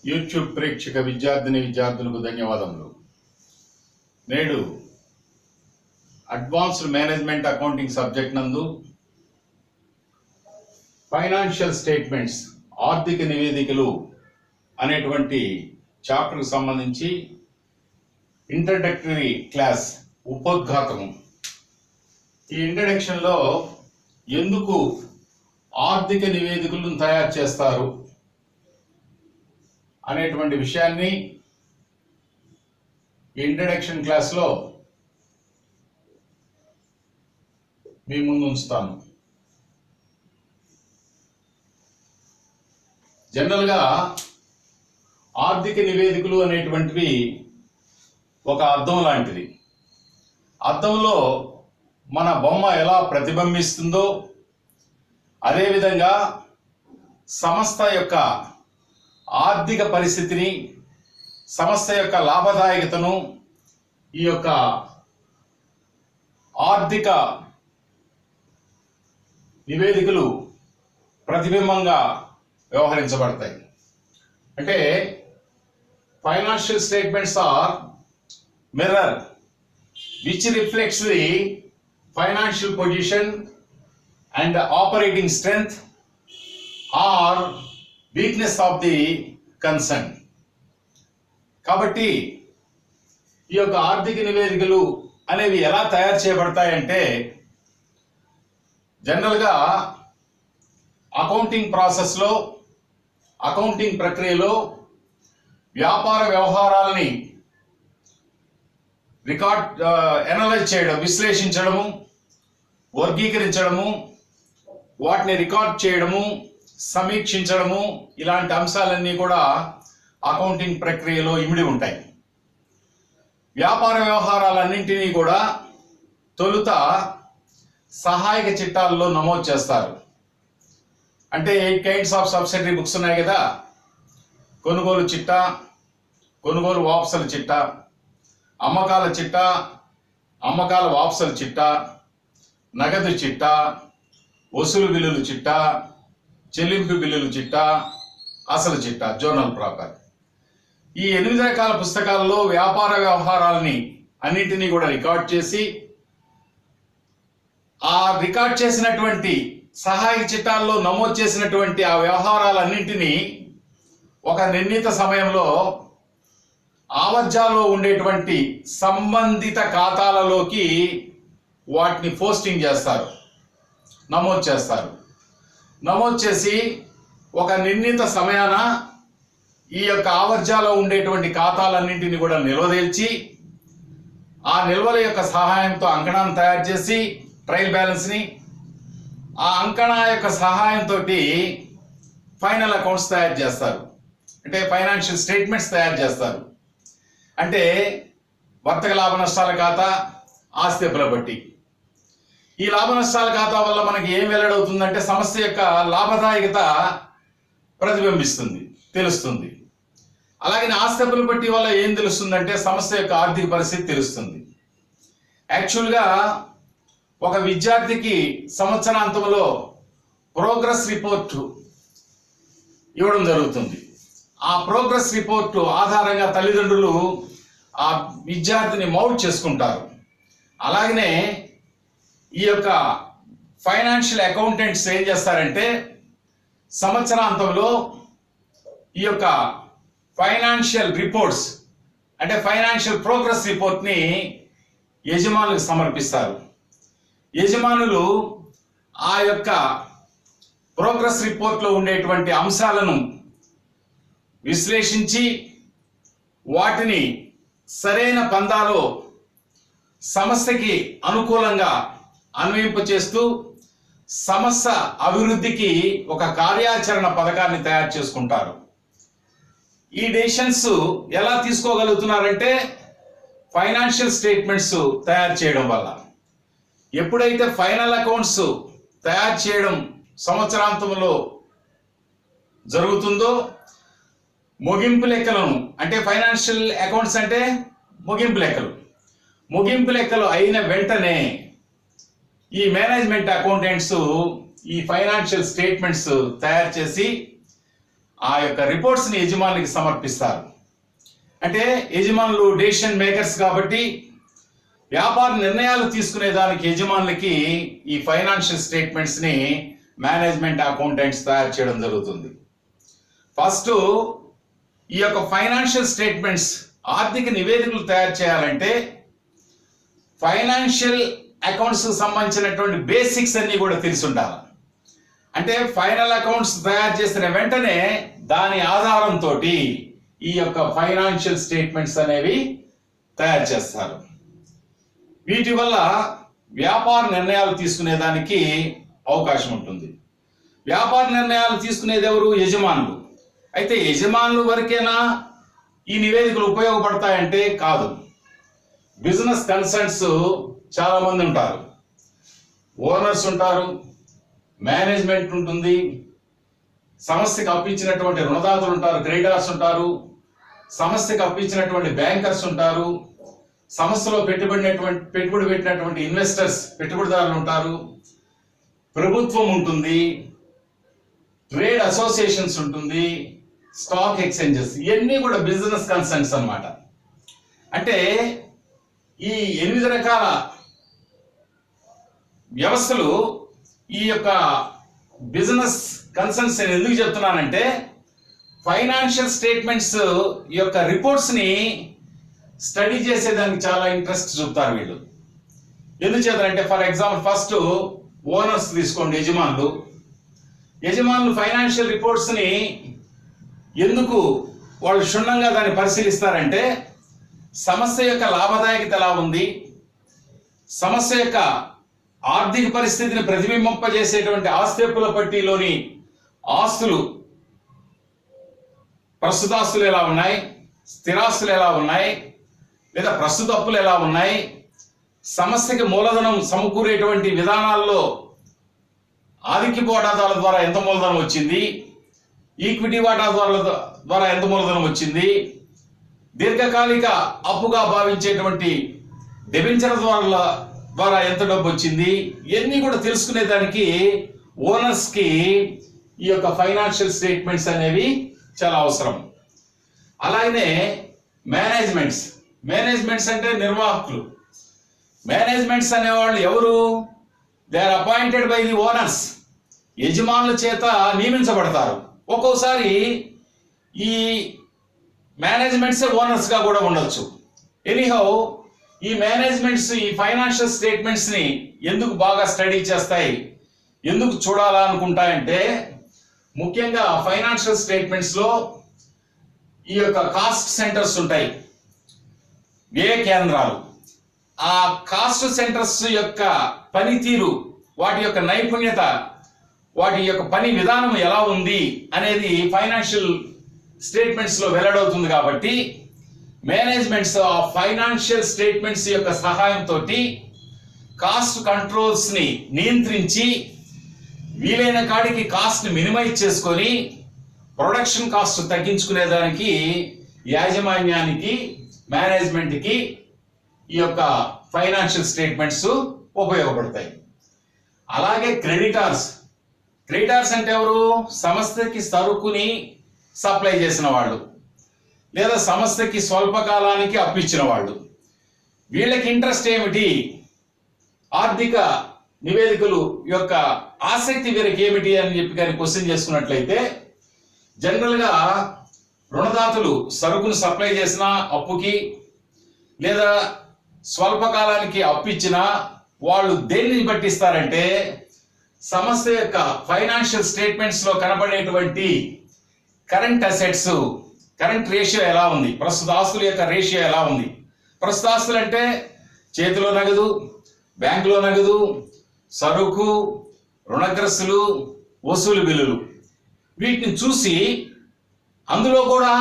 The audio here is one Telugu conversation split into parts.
యూట్యూబ్ ప్రేక్షక విద్యార్థులకు ధన్యవాదములు. నేడు అడ్వాన్స్డ్ మేనేజ్మెంట్ అకౌంటింగ్ సబ్జెక్ట్ నందు ఫైనాన్షియల్ స్టేట్మెంట్స్ ఆర్థిక నివేదికలు అనేటువంటి చాప్టర్కు సంబంధించి ఇంట్రడక్టరీ క్లాస్ ఉపోద్ఘాతము. ఈ ఇంట్రడక్షన్లో ఎందుకు ఆర్థిక నివేదికలను తయారు చేస్తారు అనేటువంటి విషయాన్ని ఇంట్రడక్షన్ క్లాస్లో మీ ముందు ఉంచుతాను. జనరల్గా ఆర్థిక నివేదికలు అనేటువంటివి ఒక అద్దం లాంటిది. అద్దంలో మన బొమ్మ ఎలా ప్రతిబింబిస్తుందో అదేవిధంగా సంస్థ యొక్క ఆర్థిక పరిస్థితిని, సంస్థ యొక్క లాభదాయకతను ఈ యొక్క ఆర్థిక నివేదికలు ప్రతిబింబంగా వ్యవహరించబడతాయి. అంటే financial statements are mirror which reflects the financial position and the operating strength or weakness of the concern. కాబట్టి ఈ యొక్క ఆర్థిక నివేదికలు అనేవి ఎలా తయారు చేయబడతాయంటే, జనరల్గా అకౌంటింగ్ ప్రాసెస్లో, అకౌంటింగ్ ప్రక్రియలో వ్యాపార వ్యవహారాలని అనలైజ్ చేయడం, విశ్లేషించడము, వర్గీకరించడము, వాటిని రికార్డ్ చేయడము, సమీక్షించడము, ఇలాంటి అంశాలన్నీ కూడా అకౌంటింగ్ ప్రక్రియలో ఇమిడి ఉంటాయి. వ్యాపార వ్యవహారాలన్నింటినీ కూడా తొలుత సహాయక చిట్టాల్లో నమోదు చేస్తారు. అంటే 8 kinds ఆఫ్ సబ్సిడరీ బుక్స్ ఉన్నాయి కదా. కొనుగోలు చిట్టా, కొనుగోలు వాపసుల చిట్టా, అమ్మకాల చిట్టా, అమ్మకాల వాపసుల చిట్టా, నగదు చిట్టా, వసూలు బిల్లుల చిట్టా, చెల్లింపు బిల్లుల చిట్టా, అసలు చిట్టా, జోనల్ ప్రాపర్. ఈ 8 రకాల పుస్తకాలలో వ్యాపార వ్యవహారాలని అన్నింటినీ కూడా రికార్డ్ చేసి, ఆ రికార్డ్ చేసినటువంటి సహాయక చిట్టాల్లో నమోదు చేసినటువంటి ఆ వ్యవహారాలన్నింటినీ ఒక నిర్ణీత సమయంలో ఆవర్జాలో ఉండేటువంటి సంబంధిత ఖాతాలలోకి వాటిని పోస్టింగ్ చేస్తారు, నమోదు చేస్తారు. నమోదు చేసి ఒక నిర్ణీత సమయాన ఈ యొక్క ఆవర్జాలో ఉండేటువంటి ఖాతాలన్నింటినీ కూడా నిల్వదేల్చి, ఆ నిల్వల యొక్క సహాయంతో అంకణాన్ని తయారు చేసి, ట్రయల్ బ్యాలెన్స్ని, ఆ అంకణా యొక్క సహాయంతో ఫైనల్ అకౌంట్స్ తయారు చేస్తారు. అంటే ఫైనాన్షియల్ స్టేట్మెంట్స్ తయారు చేస్తారు. అంటే వర్తక లాభ నష్టాల ఖాతా, ఆస్తి అప్పుల బట్టి. ఈ లాభ నష్టాల ఖాతా వల్ల మనకి ఏం వెల్లడవుతుందంటే సంస్థ యొక్క లాభదాయకత ప్రతిబింబిస్తుంది, తెలుస్తుంది. అలాగే ఆస్తి అప్పుల బట్టి వల్ల ఏం తెలుస్తుందంటే సంస్థ యొక్క ఆర్థిక పరిస్థితి తెలుస్తుంది. యాక్చువల్గా ఒక విద్యార్థికి సంవత్సరాంతంలో ప్రోగ్రెస్ రిపోర్ట్ ఇవ్వడం జరుగుతుంది. ఆ ప్రోగ్రెస్ రిపోర్ట్ ఆధారంగా తల్లిదండ్రులు ఆ విద్యార్థిని మౌల్డ్ చేసుకుంటారు. అలాగనే ఈ యొక్క ఫైనాన్షియల్ అకౌంటెంట్స్ ఏం చేస్తారంటే, సంవత్సరాంతంలో ఈ యొక్క ఫైనాన్షియల్ రిపోర్ట్స్ అంటే ఫైనాన్షియల్ ప్రోగ్రెస్ రిపోర్ట్ని యజమానులకు సమర్పిస్తారు. యజమానులు ఆ యొక్క ప్రోగ్రెస్ రిపోర్ట్లో ఉండేటువంటి అంశాలను విశ్లేషించి వాటిని సరైన పందాలో సంస్థకి అనుకూలంగా అన్వయింపచేస్తూ సంస్థ అభివృద్ధికి ఒక కార్యాచరణ పథకాన్ని తయారు చేసుకుంటారు. ఈ డెసిషన్స్ ఎలా తీసుకోగలుగుతున్నారంటే ఫైనాన్షియల్ స్టేట్మెంట్స్ తయారు చేయడం వల్ల. ఎప్పుడైతే ఫైనల్ అకౌంట్స్ తయారు చేయడం సంవత్సరాంతంలో జరుగుతుందో, ముగింపు లెక్కలను, అంటే ఫైనాన్షియల్ అకౌంట్స్ అంటే ముగింపు లెక్కలు అయిన వెంటనే ఈ మేనేజ్మెంట్ అకౌంటెంట్స్ ఈ ఫైనాన్షియల్ స్టేట్మెంట్స్ తయారు చేసి ఆ యొక్క రిపోర్ట్స్ని యజమానికి సమర్పిస్తారు. అంటే యజమానులు డెసిషన్ మేకర్స్ కాబట్టి వ్యాపార నిర్ణయాలు తీసుకునే దానికి యజమానులకి ఈ ఫైనాన్షియల్ స్టేట్మెంట్స్ని మేనేజ్మెంట్ అకౌంటెంట్స్ తయారు చేయడం జరుగుతుంది. ఫస్ట్ ఈ యొక్క ఫైనాన్షియల్ స్టేట్మెంట్స్ ఆర్థిక నివేదికలు తయారు చేయాలంటే ఫైనాన్షియల్ అకౌంట్స్ సంబంధించినటువంటి బేసిక్స్ అన్ని కూడా తెలిసి ఉండాలి. అంటే ఫైనల్ అకౌంట్స్ తయారు చేసిన వెంటనే దాని ఆధారంతో ఈ యొక్క ఫైనాన్షియల్ స్టేట్మెంట్స్ అనేవి తయారు చేస్తారు. వీటి వల్ల వ్యాపార నిర్ణయాలు తీసుకునేదానికి అవకాశం ఉంటుంది. వ్యాపార నిర్ణయాలు తీసుకునేది ఎవరు? యజమానులు. అయితే యజమానులు వరకేనా ఈ నివేదికలు ఉపయోగపడతాయంటే కాదు. బిజినెస్ కన్సర్న్స్ చాలా మంది ఉంటారు. ఓనర్స్ ఉంటారు, మేనేజ్మెంట్ ఉంటుంది, సంస్థకి అప్పించినటువంటి రుణదాతలు ఉంటారు, క్రెడిటార్స్ ఉంటారు, సంస్థకి అప్పించినటువంటి బ్యాంకర్స్ ఉంటారు, సంస్థలో పెట్టుబడి పెట్టినటువంటి ఇన్వెస్టర్స్ పెట్టుబడిదారులు ఉంటారు, ప్రభుత్వం ఉంటుంది, ట్రేడ్ అసోసియేషన్స్ ఉంటుంది, స్టాక్ ఎక్స్చేంజెస్, ఇవన్నీ కూడా బిజినెస్ కన్సర్న్స్ అన్నమాట. అంటే ఈ 8 రకాల వ్యవస్థలు ఈ యొక్క బిజినెస్ కన్సర్న్స్ నేను ఎందుకు చెప్తున్నానంటే ఫైనాన్షియల్ స్టేట్మెంట్స్ యొక్క రిపోర్ట్స్ని స్టడీ చేసేదానికి చాలా ఇంట్రెస్ట్ చూపుతారు వీళ్ళు. ఎందుకు చేస్తారంటే ఫర్ ఎగ్జాంపుల్ ఫస్ట్ ఓనర్స్ తీసుకోండి, యజమానులు ఫైనాన్షియల్ రిపోర్ట్స్ని ఎందుకు వాళ్ళు క్షుణ్ణంగా దాన్ని పరిశీలిస్తారంటే సంస్థ యొక్క లాభదాయకత ఎలా ఉంది, సంస్థ యొక్క ఆర్థిక పరిస్థితిని ప్రతిబింబింపజేసేటువంటి ఆస్తిప్పుల పట్టీలోని ఆస్తులు, ప్రస్తుతాస్తులు ఎలా ఉన్నాయి, స్థిరాస్తులు ఎలా ఉన్నాయి, లేదా ప్రస్తుత అప్పులు ఎలా ఉన్నాయి, సంస్థకి మూలధనం సమకూరేటువంటి విధానాల్లో ఆధిక్యపు వాటాదారుల ద్వారా ఎంత మూలధనం వచ్చింది, ఈక్విటీ వాటాదారుల ద్వారా ఎంత మూలధనం వచ్చింది, దీర్ఘకాలిక అప్పుగా భావించేటువంటి డెబెంచర్ ద్వారా ఎంత డబ్బు వచ్చింది, ఇవన్నీ కూడా తెలుసుకునేదానికి ఓనర్స్కి ఈ యొక్క ఫైనాన్షియల్ స్టేట్మెంట్స్ అనేవి చాలా అవసరం. అలాగనే మేనేజ్మెంట్స్ అంటే నిర్వాహకులు. మేనేజ్మెంట్స్ అనేవాళ్ళు ఎవరు? They are appointed by the owners. యజమానుల చేత నియమించబడతారు. ఒక్కోసారి ఈ మేనేజ్మెంట్సే ఓనర్స్గా కూడా ఉండొచ్చు. ఎనీహౌ ఈ మేనేజ్మెంట్స్ ఈ ఫైనాన్షియల్ స్టేట్మెంట్స్ని ఎందుకు బాగా స్టడీ చేస్తాయి, ఎందుకు చూడాలనుకుంటాయంటే ముఖ్యంగా ఫైనాన్షియల్ స్టేట్మెంట్స్లో ఈ యొక్క కాస్ట్ సెంటర్స్ ఉంటాయి, వ్యయ కేంద్రాలు. ఆ కాస్ట్ సెంటర్స్ యొక్క పనితీరు, వాటి యొక్క నైపుణ్యత, వాటి యొక్క పని విధానం ఎలా ఉంది అనేది ఫైనాన్షియల్ స్టేట్మెంట్స్లో వెల్లడవుతుంది. కాబట్టి మేనేజ్మెంట్స్ ఆ ఫైనాన్షియల్ స్టేట్మెంట్స్ యొక్క సహాయంతో కాస్ట్ కంట్రోల్స్ని నియంత్రించి వీలైన కాడికి కాస్ట్ని మినిమైజ్ చేసుకొని ప్రొడక్షన్ కాస్ట్ తగ్గించుకునేదానికి యాజమాన్యానికి, మేనేజ్మెంట్కి ఈ యొక్క ఫైనాన్షియల్ స్టేట్మెంట్స్ ఉపయోగపడతాయి. అలాగే క్రెడిటార్స్ అంటే ఎవరు? సంస్థకి సరుకుని సప్లై చేసిన వాళ్ళు, లేదా సంస్థకి స్వల్పకాలానికి అప్పిచ్చిన వాళ్ళు. వీళ్ళకి ఇంట్రెస్ట్ ఏమిటి? ఆర్థిక నివేదికలు యొక్క ఆసక్తి వీరికి ఏమిటి అని చెప్పి కానీ క్వశ్చన్ చేసుకున్నట్లయితే జనరల్గా రుణదాతలు సరుకును సప్లై చేసిన అప్పుకి లేదా స్వల్పకాలానికి అప్పిచ్చిన వాళ్ళు దేన్ని పట్టిస్తారంటే సంస్థ యొక్క ఫైనాన్షియల్ స్టేట్మెంట్స్లో కనబడేటువంటి కరెంట్ అసెట్స్, కరెంట్ రేషియో ఎలా ఉంది, ప్రస్తుత ఆస్తుల యొక్క రేషియో ఎలా ఉంది. ప్రస్తుత ఆస్తులు అంటే చేతిలో నగదు, బ్యాంకులో నగదు, సరుకు, రుణగ్రస్తులు, వసూలు బిల్లులు. వీటిని చూసి అందులో కూడా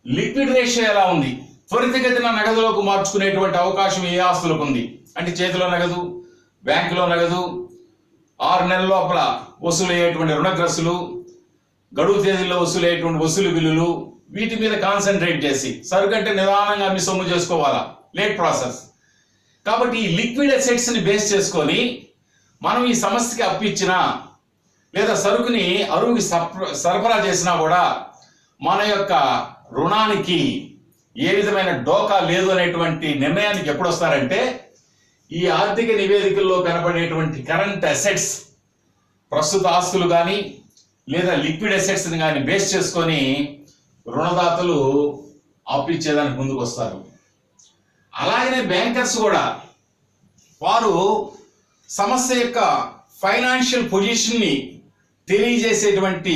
లిక్విడ్ రేషియో ఎలా ఉంది, త్వరితగతిన నగదులోకి మార్చుకునేటువంటి అవకాశం ఏ ఆస్తులకు ఉంది అంటే చేతిలో నగదు, బ్యాంకులో నగదు, 6 నెలల లోపల వసూలు అయ్యేటువంటి రుణగ్రస్తులు, గడువు తేదీల్లో వసూలు అయ్యేటువంటి వసూలు బిల్లులు, వీటి మీద కాన్సన్ట్రేట్ చేసి సరుకు అంటే నిదానంగా అమ్మి సొమ్ము చేసుకోవాలా, లేట్ ప్రాసెస్. కాబట్టి ఈ లిక్విడ్ అసెట్స్ని బేస్ చేసుకొని మనం ఈ సంస్థకి అప్పిచ్చినా లేదా సరుకుని అరువుకి సరఫరా చేసినా కూడా మన యొక్క రుణానికి ఏ విధమైన డోకా లేదు అనేటువంటి నిర్ణయానికి ఎప్పుడు వస్తారంటే ఈ ఆర్థిక నివేదికల్లో కనబడేటువంటి కరెంట్ అసెట్స్, ప్రస్తుత ఆస్తులు కానీ లేదా లిక్విడ్ అసెట్స్ని కానీ బేస్ చేసుకొని రుణదాతలు అప్పు ఇచ్చేదానికి ముందుకు వస్తారు. అలాగనే బ్యాంకర్స్ కూడా వారు సమస్య యొక్క ఫైనాన్షియల్ పొజిషన్ని తెలియజేసేటువంటి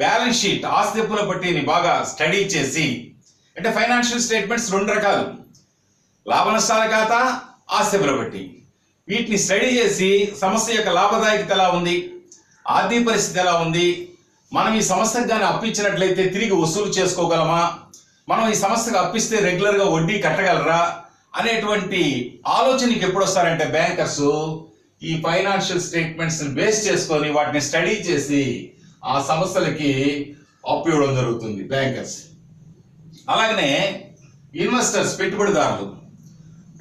బ్యాలెన్స్ షీట్, ఆస్తిప్పుల పట్టిని బాగా స్టడీ చేసి, అంటే ఫైనాన్షియల్ స్టేట్మెంట్స్ 2 రకాలు, లాభ నష్టాల ఖాతా, ఆస్తిప్పుల పట్టి. వీటిని స్టడీ చేసి సమస్య యొక్క లాభదాయకత ఎలా ఉంది, ఆర్థిక పరిస్థితి ఎలా ఉంది, మనం ఈ సంస్థకు కానీ అప్పు ఇచ్చినట్లయితే తిరిగి వసూలు చేసుకోగలమా, మనం ఈ సంస్థకు అప్పిస్తే రెగ్యులర్గా వడ్డీ కట్టగలరా అనేటువంటి ఆలోచనకి ఎప్పుడు వస్తారంటే బ్యాంకర్స్ ఈ ఫైనాన్షియల్ స్టేట్మెంట్స్ బేస్ చేసుకొని వాటిని స్టడీ చేసి ఆ సంస్థలకి అప్పు ఇవ్వడం జరుగుతుంది బ్యాంకర్స్. అలాగనే ఇన్వెస్టర్స్,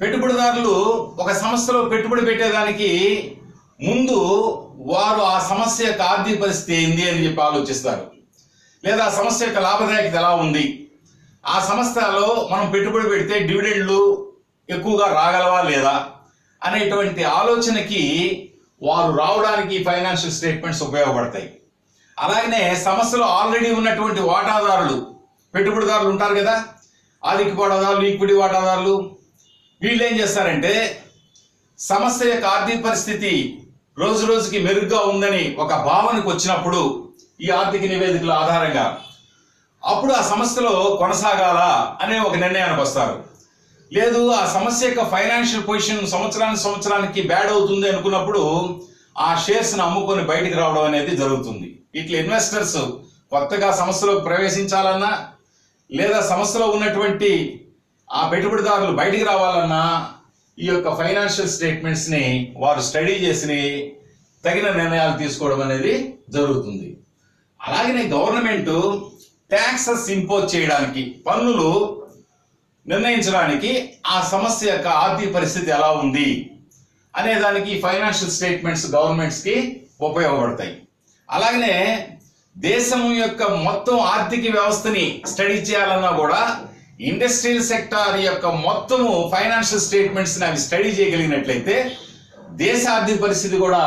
పెట్టుబడిదారులు ఒక సంస్థలో పెట్టుబడి పెట్టేదానికి ముందు వారు ఆ సమస్య యొక్క ఆర్థిక పరిస్థితి ఏంది అని చెప్పి ఆలోచిస్తారు. లేదా ఆ సమస్య యొక్క లాభదాయకత ఎలా ఉంది, ఆ సంస్థలో మనం పెట్టుబడి పెడితే డివిడెండ్లు ఎక్కువగా రాగలవా లేదా అనేటువంటి ఆలోచనకి వారు రావడానికి ఫైనాన్షియల్ స్టేట్మెంట్స్ ఉపయోగపడతాయి. అలాగనే సంస్థలో ఆల్రెడీ ఉన్నటువంటి వాటాదారులు, పెట్టుబడిదారులు ఉంటారు కదా, ఆర్థిక వాటాదారులు, ఈక్విటీ వాటాదారులు, వీళ్ళు ఏం చేస్తారంటే సంస్థ యొక్క ఆర్థిక పరిస్థితి రోజు రోజుకి మెరుగ్గా ఉందని ఒక భావనకు వచ్చినప్పుడు ఈ ఆర్థిక నివేదికల ఆధారంగా అప్పుడు ఆ సంస్థలో కొనసాగాల అనే ఒక నిర్ణయానికి వస్తారు. లేదు ఆ సమస్య యొక్క ఫైనాన్షియల్ పొజిషన్ సంవత్సరానికి బ్యాడ్ అవుతుంది అనుకున్నప్పుడు ఆ షేర్స్ని అమ్ముకొని బయటికి రావడం అనేది జరుగుతుంది. ఇట్లా ఇన్వెస్టర్స్ కొత్తగా సంస్థలోకి ప్రవేశించాలన్నా లేదా సంస్థలో ఉన్నటువంటి ఆ పెట్టుబడిదారులు బయటికి రావాలన్నా ఈ యొక్క ఫైనాన్షియల్ స్టేట్మెంట్స్ని వారు స్టడీ చేసి తగిన నిర్ణయాలు తీసుకోవడం అనేది జరుగుతుంది. అలాగనే గవర్నమెంట్ ట్యాక్సెస్ ఇంపోజ్ చేయడానికి, పన్నులు నిర్ణయించడానికి ఆ సమస్య యొక్క ఆర్థిక పరిస్థితి ఎలా ఉంది అనే దానికి ఫైనాన్షియల్ స్టేట్మెంట్స్ గవర్నమెంట్స్కి ఉపయోగపడతాయి. అలాగనే దేశం యొక్క మొత్తం ఆర్థిక వ్యవస్థని స్టడీ చేయాలన్నా కూడా ఇండస్ట్రియల్ సెక్టార్ యొక్క మొత్తము ఫైనాన్షియల్ స్టేట్మెంట్స్ని అవి స్టడీ చేయగలిగినట్లయితే దేశ ఆర్థిక పరిస్థితి కూడా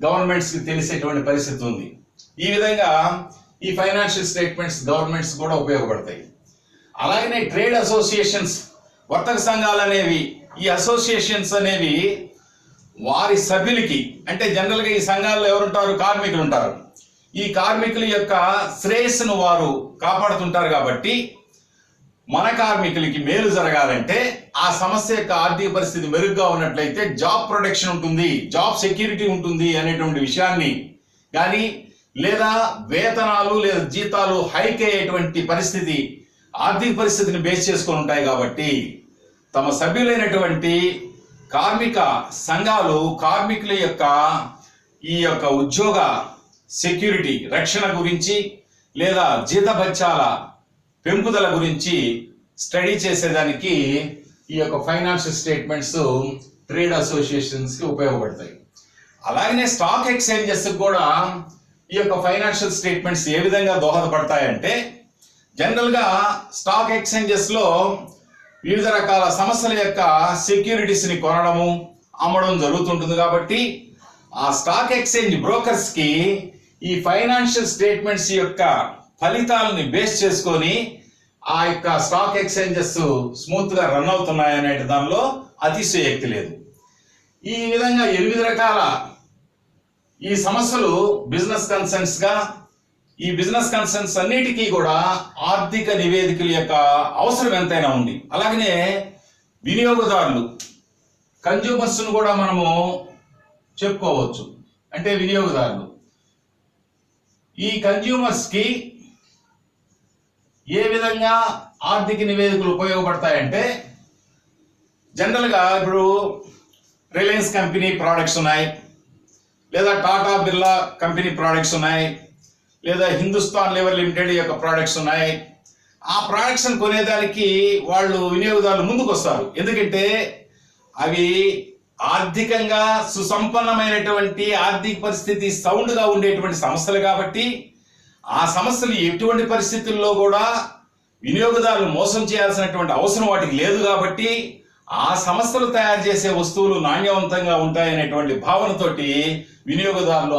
గవర్నమెంట్స్కి తెలిసేటువంటి పరిస్థితి ఉంది. ఈ విధంగా ఈ ఫైనాన్షియల్ స్టేట్మెంట్స్ గవర్నమెంట్స్ కూడా ఉపయోగపడతాయి. అలాగనే ట్రేడ్ అసోసియేషన్స్, వర్తక సంఘాలు అనేవి, ఈ అసోసియేషన్స్ అనేవి వారి సభ్యులకి, అంటే జనరల్గా ఈ సంఘాల్లో ఎవరుంటారు, కార్మికులు ఉంటారు. ఈ కార్మికుల యొక్క శ్రేయస్సును వారు కాపాడుతుంటారు. కాబట్టి మన కార్మికులకి మేలు జరగాలంటే ఆ సమస్య యొక్క ఆర్థిక పరిస్థితి మెరుగ్గా ఉన్నట్లయితే జాబ్ ప్రొటెక్షన్ ఉంటుంది, జాబ్ సెక్యూరిటీ ఉంటుంది అనేటువంటి విషయాన్ని కానీ, లేదా వేతనాలు లేదా జీతాలు హైక్ అయ్యేటువంటి పరిస్థితి ఆర్థిక పరిస్థితిని బేస్ చేసుకొని ఉంటాయి. కాబట్టి తమ సభ్యులైనటువంటి కార్మిక సంఘాలు కార్మికుల యొక్క ఈ యొక్క ఉద్యోగ సెక్యూరిటీ, రక్షణ గురించి లేదా జీతభత్యాల పెంపుదల గురించి స్టడీ చేసేదానికి ఈ యొక్క ఫైనాన్షియల్ స్టేట్మెంట్స్ ట్రేడ్ అసోసియేషన్స్కి ఉపయోగపడతాయి. అలాగనే స్టాక్ ఎక్స్చేంజెస్ కూడా ఈ యొక్క ఫైనాన్షియల్ స్టేట్మెంట్స్ ఏ విధంగా దోహదపడతాయంటే, జనరల్గా స్టాక్ ఎక్స్చేంజెస్లో వివిధ రకాల సంస్థల యొక్క సెక్యూరిటీస్ని కొనడము అమ్మడం జరుగుతుంటుంది. కాబట్టి ఆ స్టాక్ ఎక్స్చేంజ్ బ్రోకర్స్కి ఈ ఫైనాన్షియల్ స్టేట్మెంట్స్ యొక్క ఫలితాలని బేస్ చేసుకొని ఆ యొక్క స్టాక్ ఎక్స్చేంజెస్ స్మూత్గా రన్ అవుతున్నాయనే దానిలో అతిశయోక్తి లేదు. ఈ విధంగా 8 రకాల ఈ సమస్యలు బిజినెస్ కన్సర్న్స్గా, ఈ బిజినెస్ కన్సర్న్స్ అన్నిటికీ కూడా ఆర్థిక నివేదికల యొక్క అవసరం ఎంతైనా ఉంది. అలాగనే వినియోగదారులు, కన్జ్యూమర్స్ను కూడా మనము చెప్పుకోవచ్చు. అంటే వినియోగదారులు, ఈ కన్జ్యూమర్స్కి ఏ విధంగా ఆర్థిక నివేదికలు ఉపయోగపడతాయంటే, జనరల్గా ఇప్పుడు రిలయన్స్ కంపెనీ ప్రోడక్ట్స్ ఉన్నాయి, లేదా టాటా బిర్లా కంపెనీ ప్రోడక్ట్స్ ఉన్నాయి, లేదా హిందుస్థాన్ లివర్ లిమిటెడ్ యొక్క ప్రోడక్ట్స్ ఉన్నాయి. ఆ ప్రోడక్ట్స్ని కొనేదానికి వాళ్ళు వినియోగదారులు ముందుకు వస్తారు. ఎందుకంటే అవి ఆర్థికంగా సుసంపన్నమైనటువంటి ఆర్థిక పరిస్థితి సౌండ్గా ఉండేటువంటి సంస్థలు కాబట్టి ఆ సంస్థలు ఎటువంటి పరిస్థితుల్లో కూడా వినియోగదారులు మోసం చేయాల్సినటువంటి అవసరం వాటికి లేదు కాబట్టి ఆ సంస్థలు తయారు చేసే వస్తువులు నాణ్యవంతంగా ఉంటాయనేటువంటి భావనతోటి వినియోగదారులు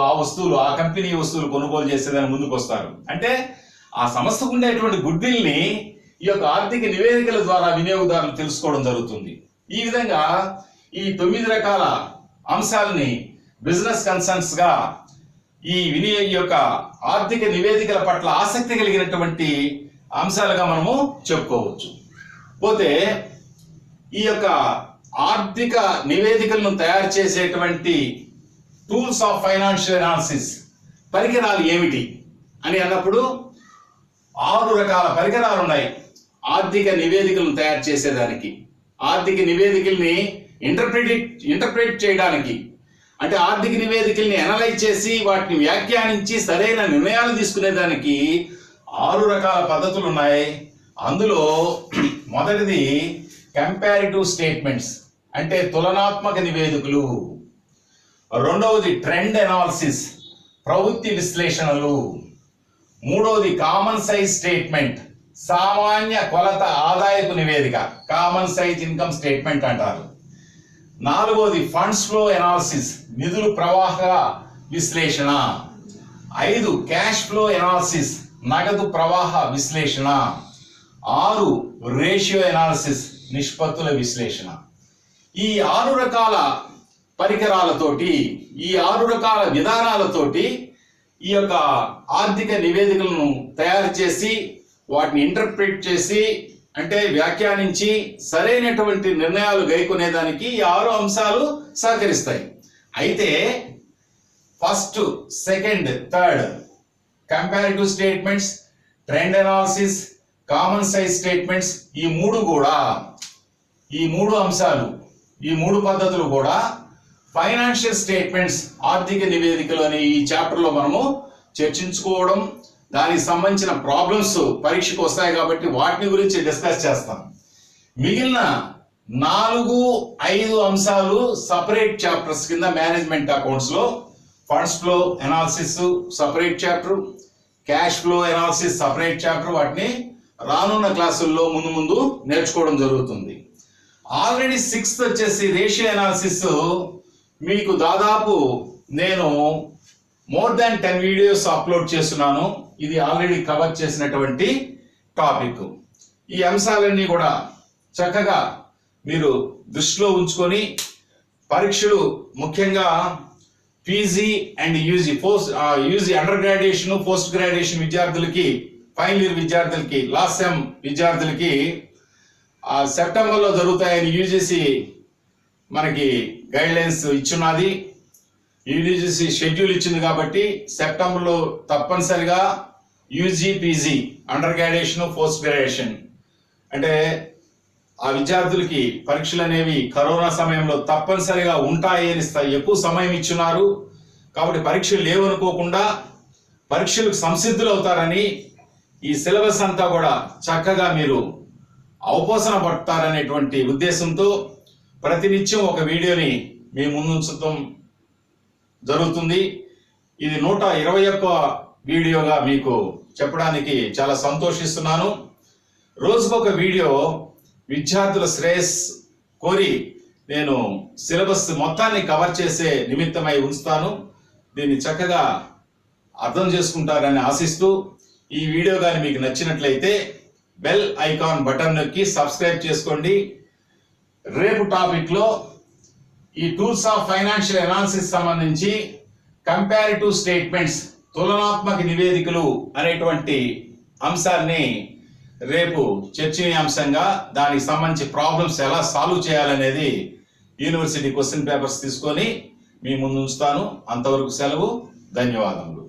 ఆ కంపెనీ వస్తువులు కొనుగోలు చేసేదాన్ని ముందుకు వస్తారు. అంటే ఆ సంస్థకు ఉండేటువంటి గుడ్ విల్ ని ఈ యొక్క ఆర్థిక నివేదికల ద్వారా వినియోగదారులు తెలుసుకోవడం జరుగుతుంది. ఈ విధంగా ఈ 9 రకాల అంశాలని బిజినెస్ కన్సర్న్స్ గా ఈ యొక్క ఆర్థిక నివేదికల పట్ల ఆసక్తి కలిగినటువంటి అంశాలుగా మనము చెప్పుకోవచ్చు. పోతే ఈ యొక్క ఆర్థిక నివేదికలను తయారు చేసేటువంటి టూల్స్ ఆఫ్ ఫైనాన్షియల్ అనాలిసిస్ పరికరాలు ఏమిటి అని అన్నప్పుడు 6 రకాల పరికరాలు ఉన్నాయి ఆర్థిక నివేదికలను తయారు చేసేదానికి. ఆర్థిక నివేదికల్ని ఇంటర్ప్రిట్ చేయడానికి, అంటే ఆర్థిక నివేదికల్ని అనలైజ్ చేసి వాటిని వ్యాఖ్యానించి సరైన నిర్ణయాలు తీసుకునేదానికి 6 రకాల పద్ధతులు ఉన్నాయి. అందులో మొదటిది కంపారిటివ్ స్టేట్మెంట్స్, అంటే తులనాత్మక నివేదికలు. రెండవది ట్రెండ్ అనాలిసిస్, ప్రవృత్తి విశ్లేషణలు. మూడవది కామన్ సైజ్ స్టేట్మెంట్, సామాన్య కొలత ఆదాయపు నివేదిక, కామన్ సైజ్ ఇన్కమ్ స్టేట్మెంట్ అంటారు. నాలుగవది ఫండ్స్ ఫ్లో అనాలిసిస్, నిధుల ప్రవాహ విశ్లేషణ. 5 క్యాష్ ఫ్లో అనాలిసిస్, నగదు ప్రవాహ విశ్లేషణ. 6 రేషియో అనాలిసిస్, నిష్పత్తుల విశ్లేషణ. ఈ 6 రకాల పరికరాలతోటి, ఈ 6 రకాల విధానాలతోటి ఈ యొక్క ఆర్థిక నివేదికలను తయారు చేసి వాటిని ఇంటర్ప్రిట్ చేసి, అంటే వ్యాఖ్యానించి సరైనటువంటి నిర్ణయాలు గైకొనేదానికి ఈ 6 అంశాలు సహకరిస్తాయి. అయితే first, second, third comparative statements, trend analysis, common size statements, ఈ 3 అంశాలు, ఈ 3 పద్ధతులు కూడా ఫైనాన్షియల్ స్టేట్మెంట్స్ ఆర్థిక నివేదికలు అనే ఈ చాప్టర్లో మనము చర్చించుకోవడం, దానికి సంబంధించిన ప్రాబ్లమ్స్ పరీక్షకు వస్తాయి కాబట్టి వాటిని గురించి డిస్కస్ చేస్తాం. మిగిలిన 4-5 అంశాలు సపరేట్ చాప్టర్స్ కింద మేనేజ్మెంట్ అకౌంట్స్ లో funds flow analysis separate chapter, cash flow analysis separate chapter, వాటిని రానున్న క్లాసుల్లో ముందు నేర్చుకోవడం జరుగుతుంది. ఆల్రెడీ 6th వచ్చేసి రేషియో అనాలిసిస్, మీకు దాదాపు నేను మోర్ దాన్ 10 వీడియోస్ అప్లోడ్ చేస్తున్నాను. ఇది ఆల్రెడీ కవర్ చేసినటువంటి టాపిక్. ఈ అంశాలన్నీ కూడా చక్కగా మీరు దృష్టిలో ఉంచుకొని పరీక్షలు, ముఖ్యంగా PG and UG under graduation, post graduation విద్యార్థులకి, ఫైనల్ ఇయర్ విద్యార్థులకి, లాస్ట్ సెమ్ విద్యార్థులకి సెప్టెంబర్లో జరుగుతాయని యూజీసీ మనకి గైడ్ లైన్స్ ఇచ్చున్నది. యూజీసీ షెడ్యూల్ ఇచ్చింది కాబట్టి సెప్టెంబర్లో తప్పనిసరిగా UG, PG, under graduation, post graduation, అంటే ఆ విద్యార్థులకి పరీక్షలు అనేవి కరోనా సమయంలో తప్పనిసరిగా ఉంటాయి అని ఎక్కువ సమయం ఇచ్చున్నారు. కాబట్టి పరీక్షలు లేవనుకోకుండా పరీక్షలకు సంసిద్ధులు అవుతారని ఈ సిలబస్ అంతా కూడా చక్కగా మీరు అవపోసన పడతారనేటువంటి ఉద్దేశంతో ప్రతినిత్యం ఒక వీడియోని మీ ముందుంచడం జరుగుతుంది. ఇది 121వ వీడియోగా మీకు చెప్పడానికి చాలా సంతోషిస్తున్నాను. రోజుకొక వీడియో విద్యార్థుల శ్రేయస్ కోరి నేను సిలబస్ మొత్తాన్ని కవర్ చేసే నిమిత్తమై ఉంచుతాను. దీన్ని చక్కగా అర్థం చేసుకుంటారని ఆశిస్తూ, ఈ వీడియో కానీ మీకు నచ్చినట్లయితే బెల్ ఐకాన్ బటన్ నొక్కి సబ్స్క్రైబ్ చేసుకోండి. రేపు టాపిక్ లో ఈ టూల్స్ ఆఫ్ ఫైనాన్షియల్ అనాలిసిస్ సంబంధించి కంపారిటివ్ స్టేట్మెంట్స్, తులనాత్మక నివేదికలు అనేటువంటి అంశాన్ని రేపు చర్చనీయాంశంగా, దానికి సంబంధించి ప్రాబ్లమ్స్ ఎలా సాల్వ్ చేయాలనేది యూనివర్సిటీ క్వశ్చన్ పేపర్స్ తీసుకొని మీ ముందు ఉంచుతాను. అంతవరకు సెలవు. ధన్యవాదములు.